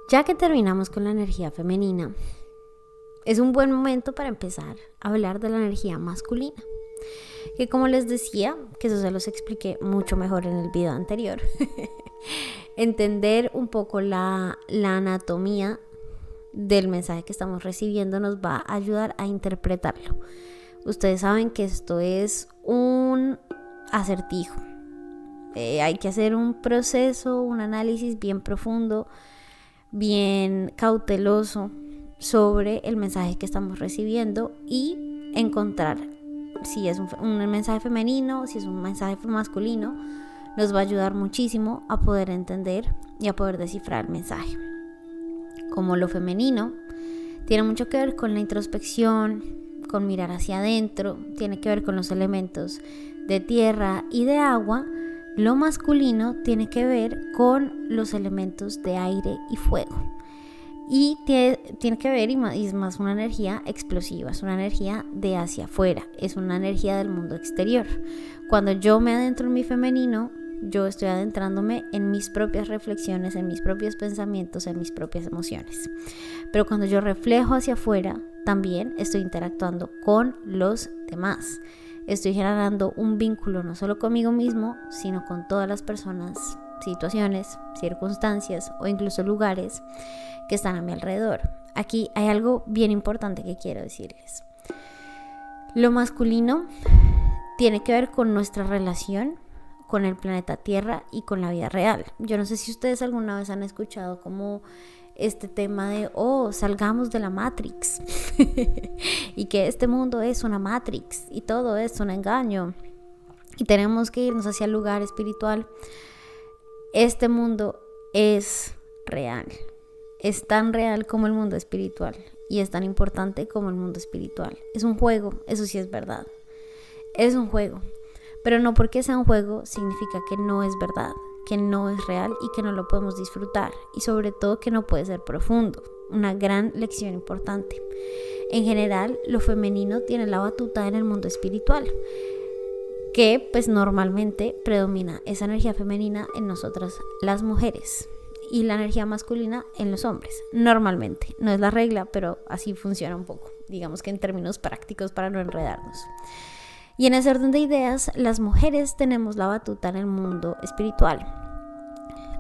Ya que terminamos con la energía femenina, es un buen momento para empezar a hablar de la energía masculina. Que como les decía, que eso se los expliqué mucho mejor en el video anterior, entender un poco la anatomía del mensaje que estamos recibiendo nos va a ayudar a interpretarlo. Ustedes saben que esto es un acertijo. Hay que hacer un proceso, un análisis bien profundo, bien cauteloso sobre el mensaje que estamos recibiendo y encontrar si es un mensaje femenino, si es un mensaje masculino. Nos va a ayudar muchísimo a poder entender y a poder descifrar el mensaje. Como lo femenino tiene mucho que ver con la introspección, con mirar hacia adentro, tiene que ver con los elementos de tierra y de agua, lo masculino tiene que ver con los elementos de aire y fuego. Y tiene que ver, y es más una energía explosiva, es una energía de hacia afuera, es una energía del mundo exterior. Cuando yo me adentro en mi femenino, yo estoy adentrándome en mis propias reflexiones, en mis propios pensamientos, en mis propias emociones. Pero cuando yo reflejo hacia afuera, también estoy interactuando con los demás. Estoy generando un vínculo no solo conmigo mismo, sino con todas las personas, situaciones, circunstancias o incluso lugares que están a mi alrededor. Aquí hay algo bien importante que quiero decirles. Lo masculino tiene que ver con nuestra relación con el planeta Tierra y con la vida real. Yo no sé si ustedes alguna vez han escuchado como este tema de, salgamos de la Matrix y que este mundo es una Matrix y todo es un engaño y tenemos que irnos hacia el lugar espiritual. Este mundo es real. Es tan real como el mundo espiritual y es tan importante como el mundo espiritual. Es un juego, eso sí es verdad. Es un juego, pero no porque sea un juego significa que no es verdad, que no es real y que no lo podemos disfrutar y sobre todo que no puede ser profundo. Una gran lección importante. En general, lo femenino tiene la batuta en el mundo espiritual, que pues normalmente predomina esa energía femenina en nosotras las mujeres y la energía masculina en los hombres, normalmente. No es la regla, pero así funciona un poco, digamos que en términos prácticos para no enredarnos. Y en ese orden de ideas, las mujeres tenemos la batuta en el mundo espiritual.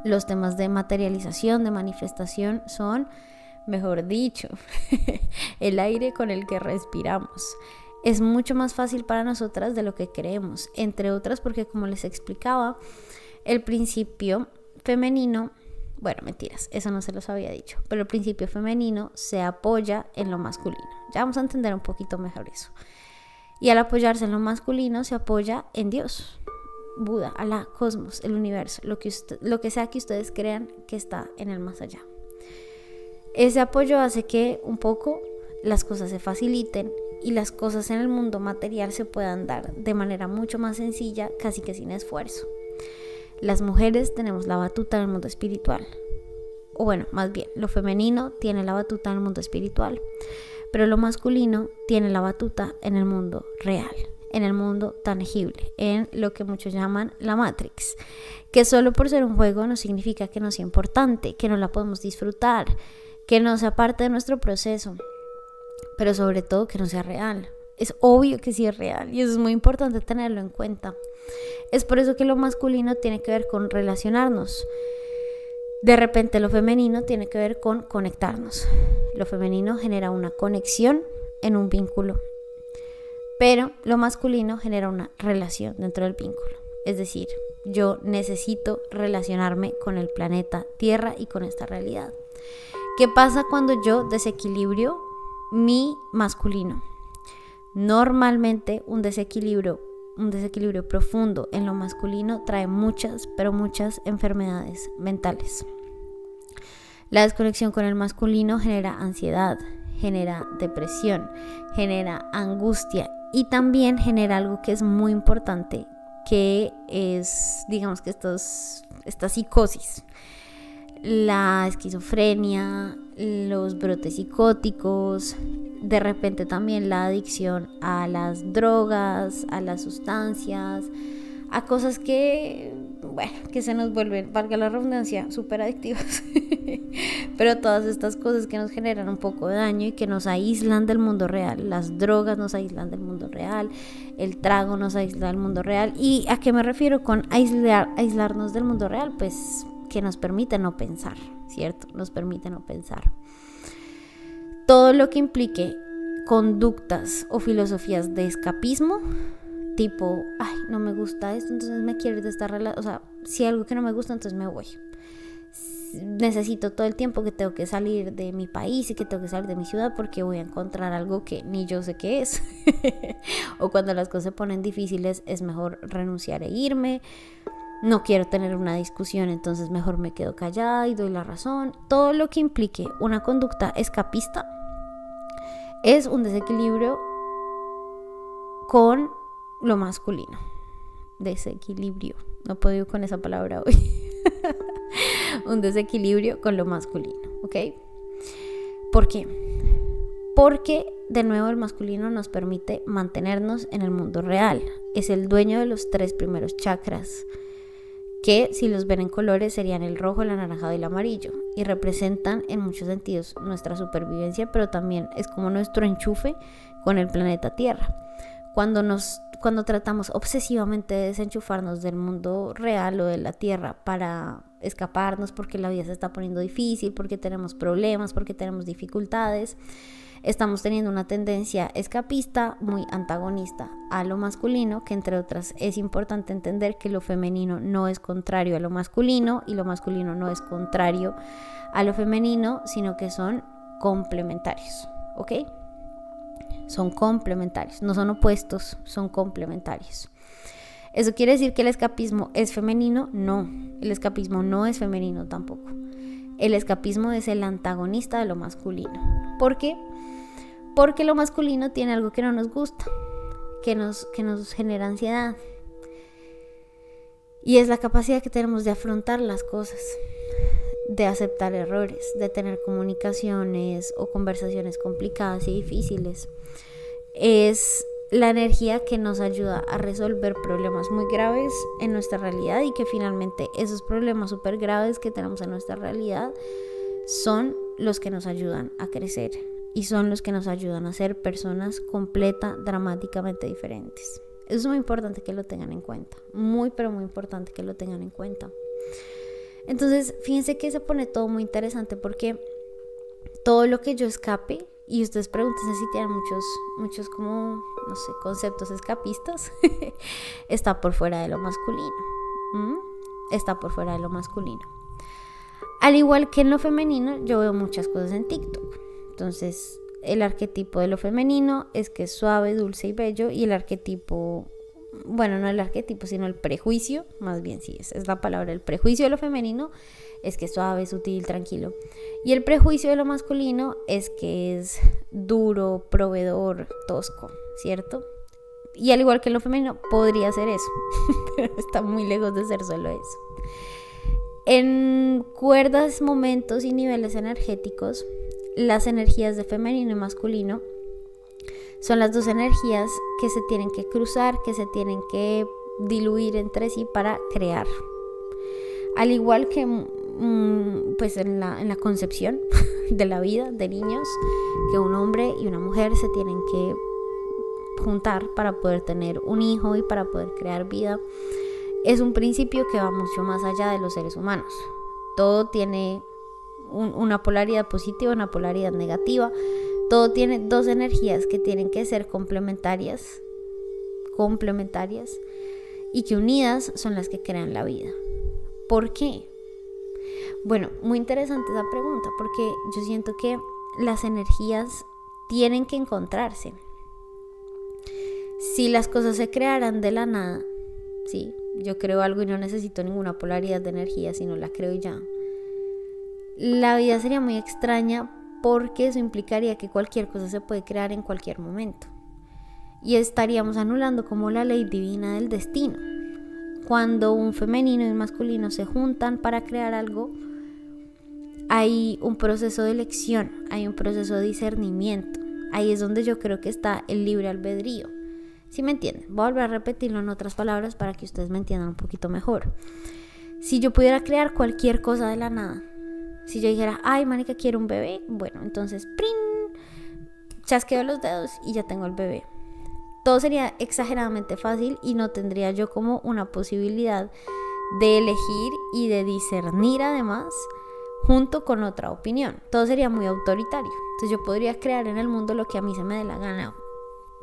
Los temas de materialización, de manifestación son, mejor dicho, el aire con el que respiramos. Es mucho más fácil para nosotras de lo que creemos, entre otras porque, como les explicaba, el principio femenino, bueno, mentiras, eso no se los había dicho, pero el principio femenino se apoya en lo masculino. Ya vamos a entender un poquito mejor eso. Y al apoyarse en lo masculino se apoya en Dios, Buda, Alá, Cosmos, el universo, lo que sea que ustedes crean que está en el más allá. Ese apoyo hace que un poco las cosas se faciliten y las cosas en el mundo material se puedan dar de manera mucho más sencilla, casi que sin esfuerzo. Las mujeres tenemos la batuta en el mundo espiritual, o bueno, más bien, lo femenino tiene la batuta en el mundo espiritual, pero lo masculino tiene la batuta en el mundo real, en el mundo tangible, en lo que muchos llaman la Matrix, que solo por ser un juego no significa que no sea importante, que no la podemos disfrutar, que no sea parte de nuestro proceso, pero sobre todo que no sea real. Es obvio que sí es real y eso es muy importante tenerlo en cuenta. Es por eso que lo masculino tiene que ver con relacionarnos. De repente lo femenino tiene que ver con conectarnos. Lo femenino genera una conexión en un vínculo, pero lo masculino genera una relación dentro del vínculo. Es decir, yo necesito relacionarme con el planeta Tierra y con esta realidad. ¿Qué pasa cuando yo desequilibrio mi masculino? Normalmente un desequilibrio profundo en lo masculino trae muchas, pero muchas enfermedades mentales. La desconexión con el masculino genera ansiedad, genera depresión, genera angustia y también genera algo que es muy importante, que es, digamos que esta psicosis, la esquizofrenia, los brotes psicóticos, de repente también la adicción a las drogas, a las sustancias, a cosas que se nos vuelven, valga la redundancia, súper adictivas. Pero todas estas cosas que nos generan un poco de daño y que nos aíslan del mundo real, las drogas nos aíslan del mundo real, el trago nos aísla del mundo real. ¿Y a qué me refiero con aislarnos del mundo real? Pues que nos permite no pensar, ¿cierto? Nos permite no pensar. Todo lo que implique conductas o filosofías de escapismo, tipo, ay, no me gusta esto, entonces me quiero ir de esta relación. O sea, si hay algo que no me gusta, entonces me voy. Necesito todo el tiempo que tengo que salir de mi país y que tengo que salir de mi ciudad porque voy a encontrar algo que ni yo sé qué es. O cuando las cosas se ponen difíciles es mejor renunciar e irme. No quiero tener una discusión, entonces mejor me quedo callada y doy la razón. Todo lo que implique una conducta escapista es un desequilibrio con lo masculino. Desequilibrio. No he podido con esa palabra hoy. Un desequilibrio con lo masculino, ¿ok? ¿Por qué? Porque de nuevo el masculino nos permite mantenernos en el mundo real. Es el dueño de los 3 primeros chakras, que si los ven en colores serían el rojo, el anaranjado y el amarillo, y representan en muchos sentidos nuestra supervivencia, pero también es como nuestro enchufe con el planeta Tierra. Cuando tratamos obsesivamente de desenchufarnos del mundo real o de la Tierra para escaparnos porque la vida se está poniendo difícil, porque tenemos problemas, porque tenemos dificultades, estamos teniendo una tendencia escapista muy antagonista a lo masculino, que entre otras es importante entender que lo femenino no es contrario a lo masculino y lo masculino no es contrario a lo femenino, sino que son complementarios, ¿ok? Son complementarios, no son opuestos, son complementarios. ¿Eso quiere decir que el escapismo es femenino? No, el escapismo no es femenino tampoco. El escapismo es el antagonista de lo masculino. ¿Por qué? Porque lo masculino tiene algo que no nos gusta, que nos genera ansiedad. Y es la capacidad que tenemos de afrontar las cosas, de aceptar errores, de tener comunicaciones o conversaciones complicadas y difíciles. Es la energía que nos ayuda a resolver problemas muy graves en nuestra realidad y que finalmente esos problemas súper graves que tenemos en nuestra realidad son los que nos ayudan a crecer y son los que nos ayudan a ser personas dramáticamente diferentes. Eso es muy importante que lo tengan en cuenta, muy pero muy importante que lo tengan en cuenta. Entonces, fíjense que se pone todo muy interesante porque todo lo que yo escape, y ustedes pregúntense si tienen muchos como, no sé, conceptos escapistas, está por fuera de lo masculino. Está por fuera de lo masculino. Al igual que en lo femenino, yo veo muchas cosas en TikTok. Entonces, el arquetipo de lo femenino es que es suave, dulce y bello, y el arquetipo, bueno, no el arquetipo, sino el prejuicio, más bien sí, esa es la palabra, el prejuicio de lo femenino es que es suave, sutil, tranquilo. Y el prejuicio de lo masculino es que es duro, proveedor, tosco, ¿cierto? Y al igual que en lo femenino, podría ser eso, pero está muy lejos de ser solo eso. En cuerdas, momentos y niveles energéticos, las energías de femenino y masculino son las dos energías que se tienen que cruzar, que se tienen que diluir entre sí para crear. Al igual que pues en la concepción de la vida de niños, que un hombre y una mujer se tienen que juntar para poder tener un hijo y para poder crear vida, es un principio que va mucho más allá de los seres humanos. Todo tiene una polaridad positiva, una polaridad negativa. Todo tiene dos energías que tienen que ser complementarias y que unidas son las que crean la vida. ¿Por qué? Bueno, muy interesante esa pregunta porque yo siento que las energías tienen que encontrarse. Si las cosas se crearan de la nada, sí, yo creo algo y no necesito ninguna polaridad de energía, sino la creo y ya, la vida sería muy extraña porque eso implicaría que cualquier cosa se puede crear en cualquier momento y estaríamos anulando como la ley divina del destino. Cuando un femenino y un masculino se juntan para crear algo, hay un proceso de elección, hay un proceso de discernimiento. Ahí es donde yo creo que está el libre albedrío. ¿Sí me entienden? Voy a volver a repetirlo en otras palabras para que ustedes me entiendan un poquito mejor. Si yo pudiera crear cualquier cosa de la nada, Si yo dijera, ay, marica, quiero un bebé, bueno, entonces, ¡prin!, chasqueo los dedos y ya tengo el bebé. Todo sería exageradamente fácil y no tendría yo como una posibilidad de elegir y de discernir además junto con otra opinión. Todo sería muy autoritario. Entonces yo podría crear en el mundo lo que a mí se me dé la gana,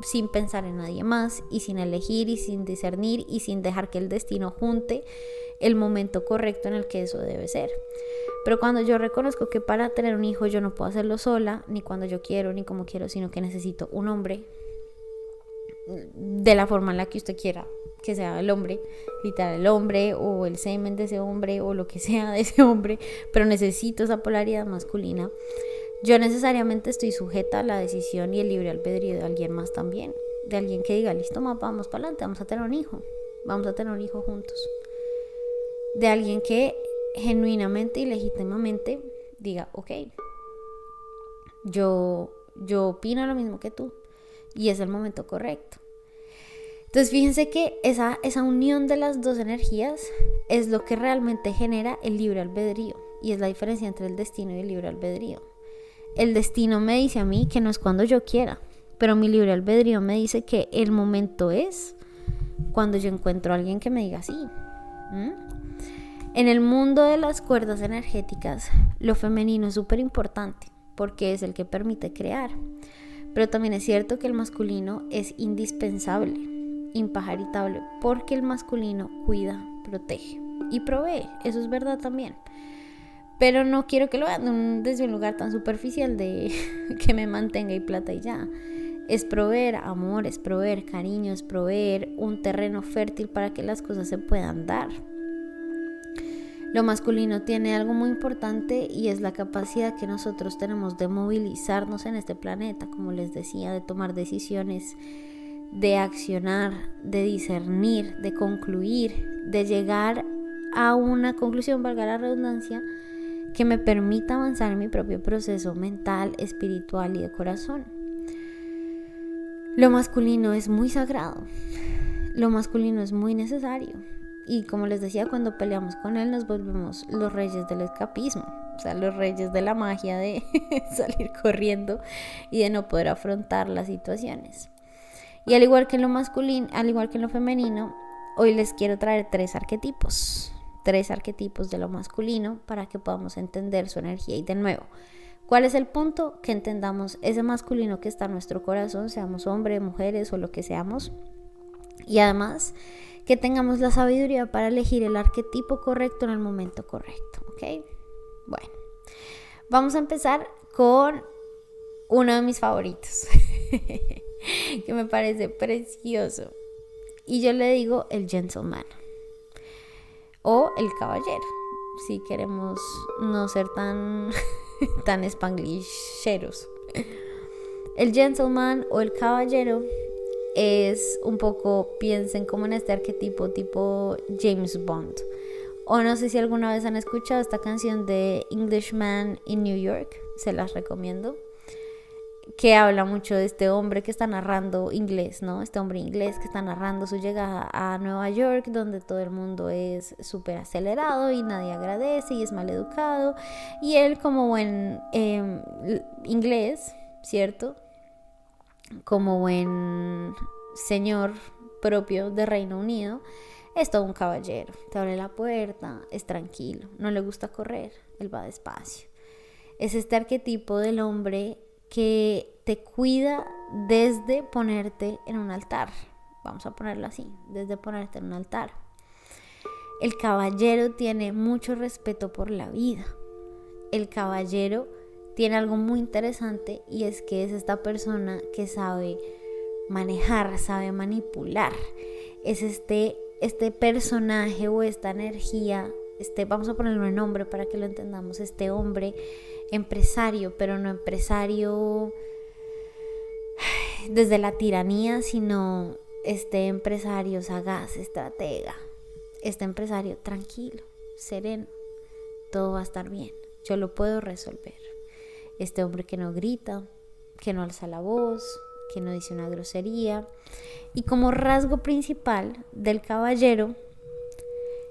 sin pensar en nadie más y sin elegir y sin discernir y sin dejar que el destino junte el momento correcto en el que eso debe ser. Pero cuando yo reconozco que para tener un hijo yo no puedo hacerlo sola, ni cuando yo quiero, ni como quiero, sino que necesito un hombre de la forma en la que usted quiera que sea el hombre, literal el hombre o el semen de ese hombre o lo que sea de ese hombre, pero necesito esa polaridad masculina, yo necesariamente estoy sujeta a la decisión y el libre albedrío de alguien más también, de alguien que diga, listo, vamos para adelante, vamos a tener un hijo juntos, de alguien que genuinamente y legítimamente diga, ok, yo opino lo mismo que tú y es el momento correcto. Entonces fíjense que esa unión de las dos energías es lo que realmente genera el libre albedrío y es la diferencia entre el destino y el libre albedrío. El destino me dice a mí que no es cuando yo quiera, pero mi libre albedrío me dice que el momento es cuando yo encuentro a alguien que me diga sí. En el mundo de las cuerdas energéticas, lo femenino es súper importante porque es el que permite crear. Pero también es cierto que el masculino es indispensable, impajaritable, porque el masculino cuida, protege y provee. Eso es verdad también. Pero no quiero que lo vean desde un lugar tan superficial de que me mantenga y plata y ya. Es proveer amor, es proveer cariño, es proveer un terreno fértil para que las cosas se puedan dar. Lo masculino tiene algo muy importante y es la capacidad que nosotros tenemos de movilizarnos en este planeta, como les decía, de tomar decisiones, de accionar, de discernir, de concluir, de llegar a una conclusión, valga la redundancia, que me permita avanzar en mi propio proceso mental, espiritual y de corazón. Lo masculino es muy sagrado, lo masculino es muy necesario. Y como les decía, cuando peleamos con él nos volvemos los reyes del escapismo, o sea, los reyes de la magia de salir corriendo y de no poder afrontar las situaciones. Y al igual que en lo masculino, al igual que en lo femenino, hoy les quiero traer tres arquetipos de lo masculino para que podamos entender su energía. Y de nuevo, ¿cuál es el punto? Que entendamos ese masculino que está en nuestro corazón, seamos hombres, mujeres o lo que seamos, y además que tengamos la sabiduría para elegir el arquetipo correcto en el momento correcto, ¿ok? Bueno, vamos a empezar con uno de mis favoritos, que me parece precioso, y yo le digo el gentleman, o el caballero, si queremos no ser tan spanglisheros. El gentleman o el caballero es un poco, piensen como en este arquetipo tipo James Bond, o no sé si alguna vez han escuchado esta canción de Englishman in New York, se las recomiendo, que habla mucho de este hombre que está narrando inglés, ¿no? Este hombre inglés que está narrando su llegada a Nueva York, donde todo el mundo es súper acelerado y nadie agradece y es mal educado, y él como buen inglés, ¿cierto? Como buen señor propio de Reino Unido, es todo un caballero, te abre la puerta, es tranquilo, no le gusta correr, él va despacio. Es este arquetipo del hombre que te cuida desde ponerte en un altar, vamos a ponerlo así, desde ponerte en un altar. El caballero tiene mucho respeto por la vida. El caballero tiene algo muy interesante y es que es esta persona que sabe manejar, sabe manipular. Es este personaje o esta energía, vamos a ponerlo en nombre para que lo entendamos, este hombre empresario, pero no empresario desde la tiranía, sino este empresario sagaz, estratega, este empresario tranquilo, sereno, todo va a estar bien, yo lo puedo resolver. Este hombre que no grita, que no alza la voz, que no dice una grosería. Y como rasgo principal del caballero,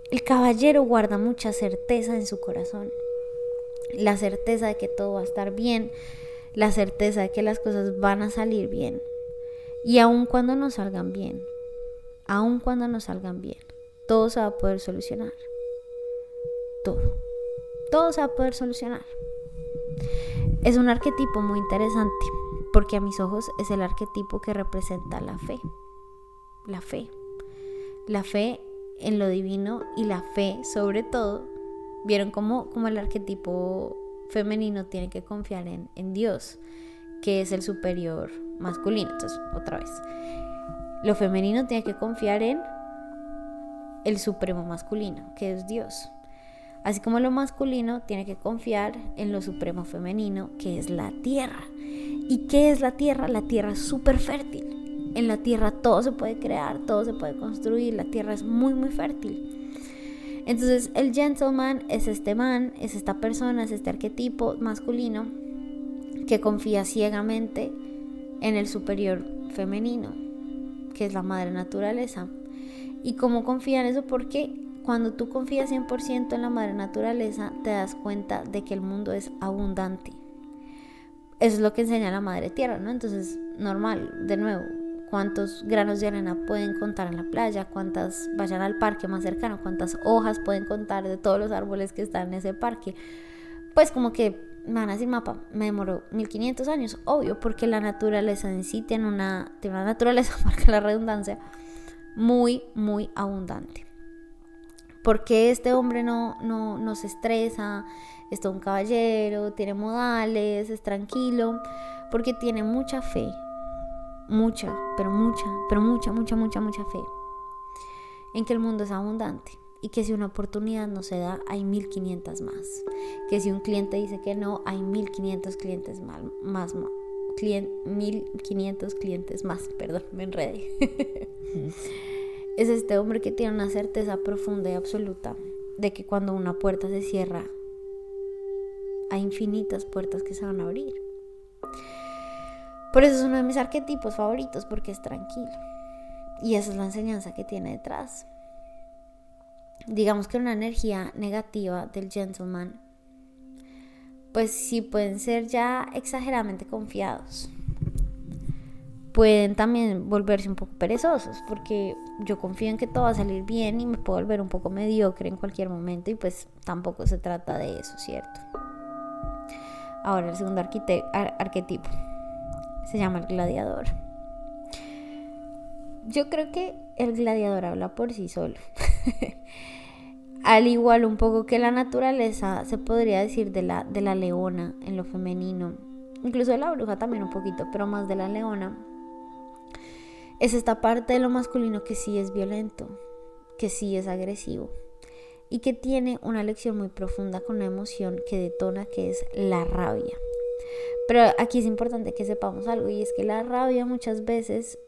el caballero guarda mucha certeza en su corazón. la certeza de que todo va a estar bien, la certeza de que las cosas van a salir bien. Y aun cuando no salgan bien, todo se va a poder solucionar. Todo se va a poder solucionar. Es un arquetipo muy interesante, porque a mis ojos es el arquetipo que representa la fe. La fe en lo divino y la fe sobre todo. ¿Vieron cómo el arquetipo femenino tiene que confiar en Dios, que es el superior masculino? Entonces, otra vez, lo femenino tiene que confiar en el supremo masculino, que es Dios. Así como lo masculino tiene que confiar en lo supremo femenino, que es la tierra. ¿Y qué es la tierra? La tierra es súper fértil. En la tierra todo se puede crear, todo se puede construir. La tierra es muy, muy fértil. Entonces el gentleman es este man, es esta persona, es este arquetipo masculino que confía ciegamente en el superior femenino, que es la madre naturaleza. ¿Y cómo confía en eso? Porque cuando tú confías 100% en la madre naturaleza, te das cuenta de que el mundo es abundante. Eso es lo que enseña la madre tierra, ¿no? Entonces, normal, de nuevo, cuántos granos de arena pueden contar en la playa, cuántas vayan al parque más cercano, cuántas hojas pueden contar de todos los árboles que están en ese parque. Pues como que me van a decir, mapa, me demoró 1500 años, obvio, porque la naturaleza en sí tiene una naturaleza, marca la redundancia, muy, muy abundante. Porque este hombre no se estresa, es todo un caballero, tiene modales, es tranquilo, porque tiene mucha fe, mucha fe en que el mundo es abundante y que si una oportunidad no se da, hay 1500 más. Que si un cliente dice que no, hay 1500 clientes más. 1500 clientes más, perdón, me enredé. Es este hombre que tiene una certeza profunda y absoluta de que cuando una puerta se cierra, hay infinitas puertas que se van a abrir. Por eso es uno de mis arquetipos favoritos, porque es tranquilo. Y esa es la enseñanza que tiene detrás. Digamos que una energía negativa del gentleman, pues sí pueden ser ya exageradamente confiados. Pueden también volverse un poco perezosos, porque yo confío en que todo va a salir bien y me puedo volver un poco mediocre en cualquier momento, y pues tampoco se trata de eso, ¿cierto? Ahora el segundo arquetipo se llama el gladiador. Yo creo que el gladiador habla por sí solo. Al igual un poco que la naturaleza, se podría decir de la leona en lo femenino, incluso de la bruja también un poquito, pero más de la leona. Es esta parte de lo masculino que sí es violento, que sí es agresivo y que tiene una lección muy profunda con una emoción que detona, que es la rabia. Pero aquí es importante que sepamos algo, y es que la rabia muchas veces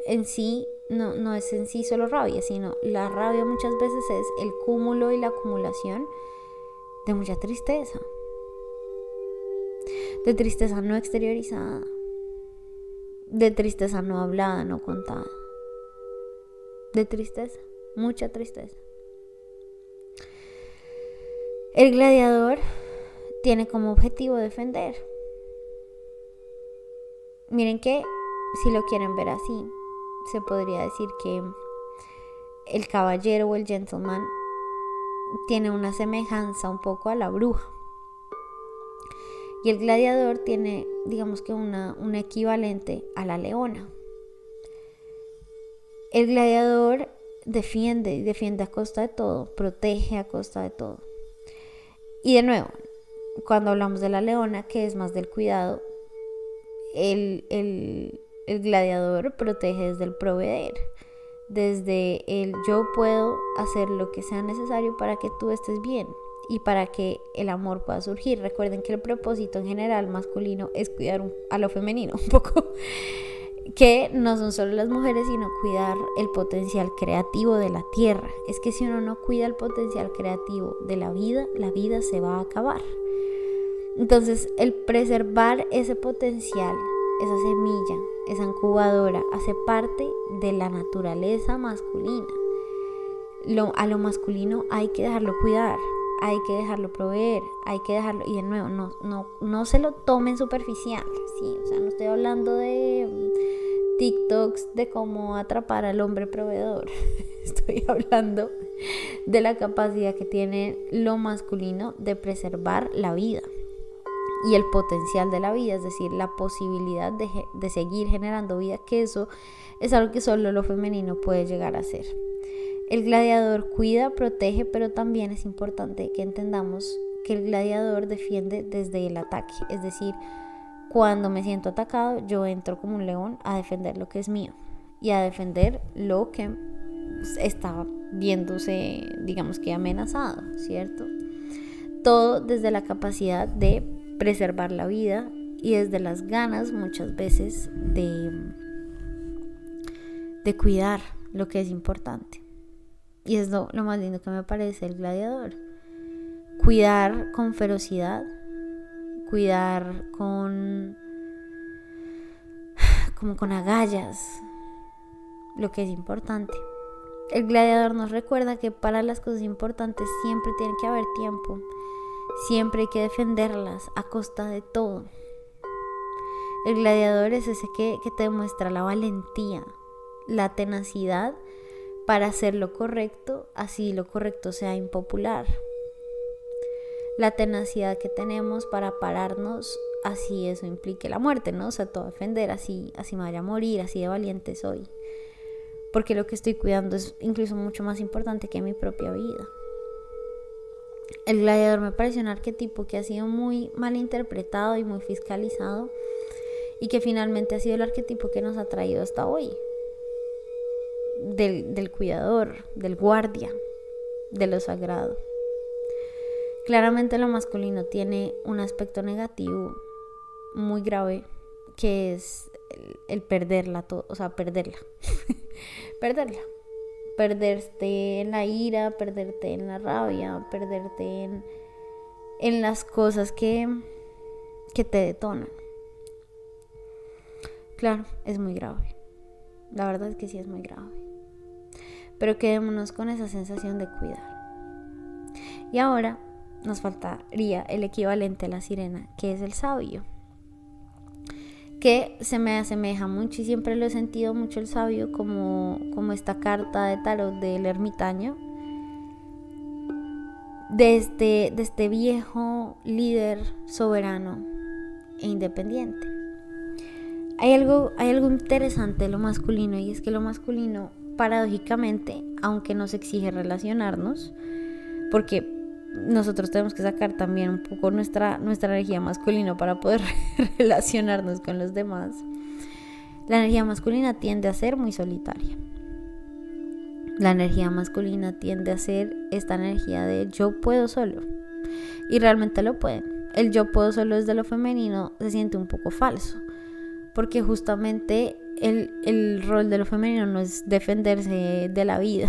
en sí no es en sí solo rabia, sino la rabia muchas veces es el cúmulo y la acumulación de mucha tristeza, de tristeza no exteriorizada, de tristeza no hablada, no contada, de tristeza, mucha tristeza. El gladiador tiene como objetivo defender. Miren que si lo quieren ver así, se podría decir que el caballero o el gentleman tiene una semejanza un poco a la bruja. Y el gladiador tiene, digamos que un equivalente a la leona. El gladiador defiende a costa de todo, protege a costa de todo. Y de nuevo, cuando hablamos de la leona, que es más del cuidado, el gladiador protege desde el proveer, desde el yo puedo hacer lo que sea necesario para que tú estés bien y para que el amor pueda surgir. Recuerden que el propósito en general masculino es cuidar a lo femenino un poco, que no son solo las mujeres, sino cuidar el potencial creativo de la tierra. Es que si uno no cuida el potencial creativo de la vida se va a acabar. Entonces el preservar ese potencial, esa semilla, esa incubadora, hace parte de la naturaleza masculina. A lo masculino hay que dejarlo cuidar. hay que dejarlo proveer, hay que dejarlo, y de nuevo, no se lo tomen superficial, ¿sí? O sea, no estoy hablando de TikToks de cómo atrapar al hombre proveedor, estoy hablando de la capacidad que tiene lo masculino de preservar la vida y el potencial de la vida, es decir, la posibilidad de seguir generando vida, que eso es algo que solo lo femenino puede llegar a hacer. El gladiador cuida, protege, pero también es importante que entendamos que el gladiador defiende desde el ataque. Es decir, cuando me siento atacado, yo entro como un león a defender lo que es mío y a defender lo que está viéndose, digamos que amenazado, ¿cierto? Todo desde la capacidad de preservar la vida y desde las ganas muchas veces de cuidar lo que es importante. Y es lo más lindo que me parece el gladiador. Cuidar con ferocidad, cuidar con agallas lo que es importante. El gladiador nos recuerda que para las cosas importantes siempre tiene que haber tiempo, siempre hay que defenderlas a costa de todo. El gladiador es ese que te demuestra la valentía, la tenacidad para hacer lo correcto, así lo correcto sea impopular. La tenacidad que tenemos para pararnos, así eso implique la muerte, ¿no? O sea, todo defender, así me vaya a morir, así de valiente soy. Porque lo que estoy cuidando es incluso mucho más importante que mi propia vida. El gladiador me parece un arquetipo que ha sido muy mal interpretado y muy fiscalizado, y que finalmente ha sido el arquetipo que nos ha traído hasta hoy. Del cuidador, del guardia, de lo sagrado. Claramente lo masculino tiene un aspecto negativo muy grave, que es el perderla todo, o sea, perderla. Perderte en la ira, perderte en la rabia, perderte en las cosas que te detonan. Claro, es muy grave. La verdad es que sí es muy grave. Pero quedémonos con esa sensación de cuidar. Y ahora nos faltaría el equivalente a la sirena, que es el sabio, que se me asemeja mucho, y siempre lo he sentido mucho el sabio como esta carta de tarot del ermitaño, de este viejo líder soberano e independiente. Hay algo interesante de lo masculino, y es que lo masculino, paradójicamente, aunque nos exige relacionarnos, porque nosotros tenemos que sacar también un poco nuestra energía masculina para poder relacionarnos con los demás, la energía masculina tiende a ser muy solitaria. La energía masculina tiende a ser esta energía de yo puedo solo, y realmente lo pueden. El yo puedo solo desde lo femenino se siente un poco falso, porque justamente el rol de lo femenino no es defenderse de la vida.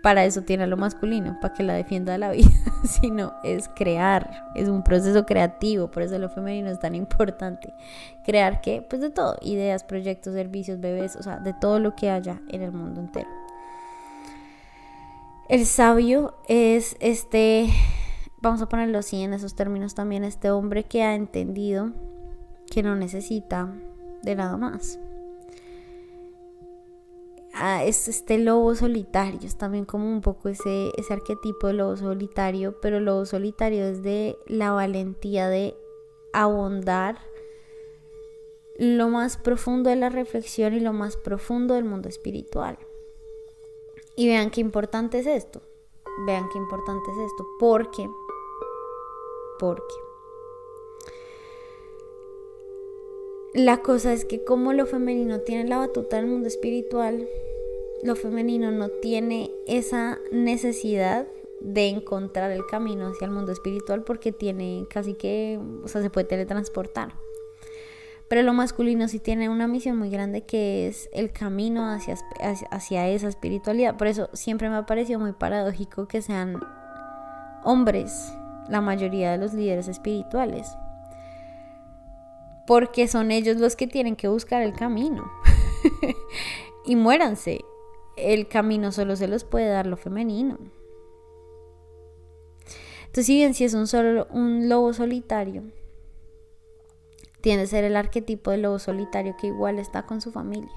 Para eso tiene a lo masculino, para que la defienda de la vida, sino es crear, es un proceso creativo. Por eso lo femenino es tan importante. Crear, ¿qué? Pues de todo, ideas, proyectos, servicios, bebés, o sea, de todo lo que haya en el mundo entero. El sabio es vamos a ponerlo así en esos términos también, este hombre que ha entendido que no necesita de nada más. Es este lobo solitario, es también como un poco ese arquetipo de lobo solitario, pero el lobo solitario es de la valentía de ahondar lo más profundo de la reflexión y lo más profundo del mundo espiritual. Y vean qué importante es esto, porque la cosa es que como lo femenino tiene la batuta del mundo espiritual, lo femenino no tiene esa necesidad de encontrar el camino hacia el mundo espiritual, porque tiene casi que, o sea, se puede teletransportar. Pero lo masculino sí tiene una misión muy grande, que es el camino hacia esa espiritualidad. Por eso siempre me ha parecido muy paradójico que sean hombres la mayoría de los líderes espirituales, porque son ellos los que tienen que buscar el camino. Y muéranse, el camino solo se los puede dar lo femenino. Entonces, si bien si es un lobo solitario, tiende a ser el arquetipo del lobo solitario que igual está con su familia,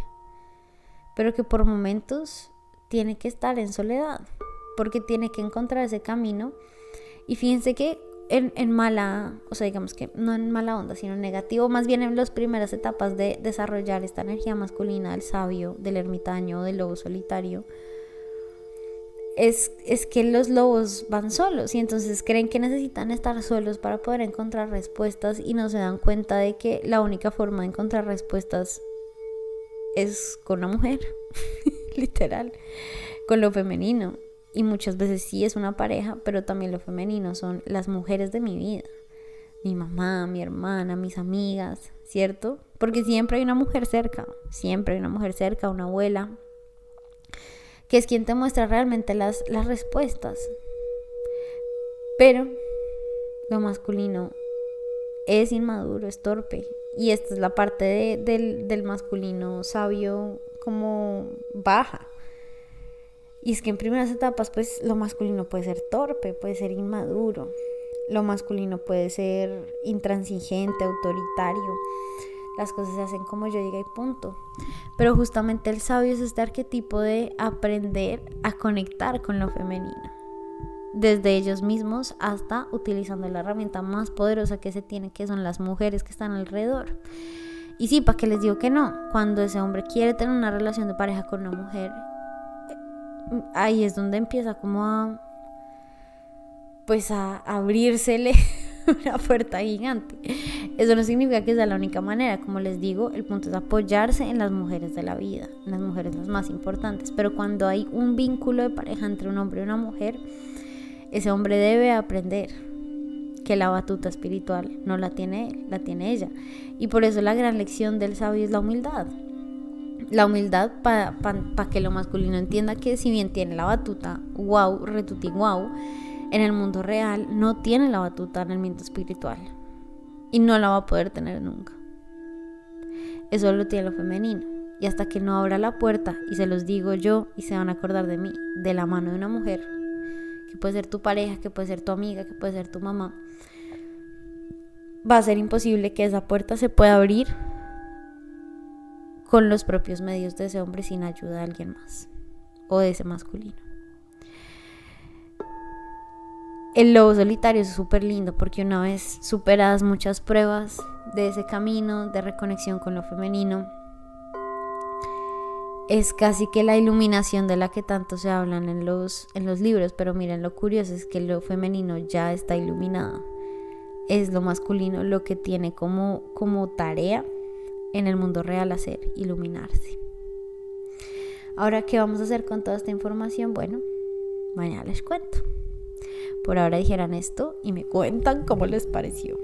pero que por momentos tiene que estar en soledad, porque tiene que encontrar ese camino. Y fíjense que en mala, o sea, digamos que no en mala onda, sino en negativo, más bien en las primeras etapas de desarrollar esta energía masculina del sabio, del ermitaño, del lobo solitario, es que los lobos van solos y entonces creen que necesitan estar solos para poder encontrar respuestas, y no se dan cuenta de que la única forma de encontrar respuestas es con una mujer, literal, con lo femenino. Y muchas veces sí es una pareja, pero también lo femenino son las mujeres de mi vida, mi mamá, mi hermana, mis amigas, ¿cierto? Porque siempre hay una mujer cerca, una abuela, que es quien te muestra realmente las respuestas. Pero lo masculino es inmaduro, es torpe, y esta es la parte del masculino sabio como baja. Y es que en primeras etapas, pues lo masculino puede ser torpe, puede ser inmaduro, lo masculino puede ser intransigente, autoritario. Las cosas se hacen como yo diga y punto. Pero justamente el sabio es este arquetipo de aprender a conectar con lo femenino, desde ellos mismos hasta utilizando la herramienta más poderosa que se tiene, que son las mujeres que están alrededor. Y sí, ¿para qué les digo que no? Cuando ese hombre quiere tener una relación de pareja con una mujer, ahí es donde empieza como a abrírsele una puerta gigante. Eso no significa que sea la única manera. Como les digo, el punto es apoyarse en las mujeres de la vida, en las mujeres las más importantes. Pero cuando hay un vínculo de pareja entre un hombre y una mujer, ese hombre debe aprender que la batuta espiritual no la tiene él, la tiene ella. Y por eso la gran lección del sabio es la humildad. La humildad para que lo masculino entienda que si bien tiene la batuta, wow, retuti wow, en el mundo real no tiene la batuta en el mundo espiritual. Y no la va a poder tener nunca. Eso lo tiene lo femenino. Y hasta que no abra la puerta, y se los digo yo, y se van a acordar de mí, de la mano de una mujer, que puede ser tu pareja, que puede ser tu amiga, que puede ser tu mamá, va a ser imposible que esa puerta se pueda abrir con los propios medios de ese hombre sin ayuda de alguien más o de ese masculino. El lobo solitario es súper lindo porque una vez superadas muchas pruebas de ese camino de reconexión con lo femenino, es casi que la iluminación de la que tanto se hablan en los libros. Pero miren, lo curioso es que lo femenino ya está iluminado. Es lo masculino lo que tiene como tarea en el mundo real hacer, iluminarse. Ahora, ¿qué vamos a hacer con toda esta información? Bueno, mañana les cuento. Por ahora dijeran esto y me cuentan cómo les pareció.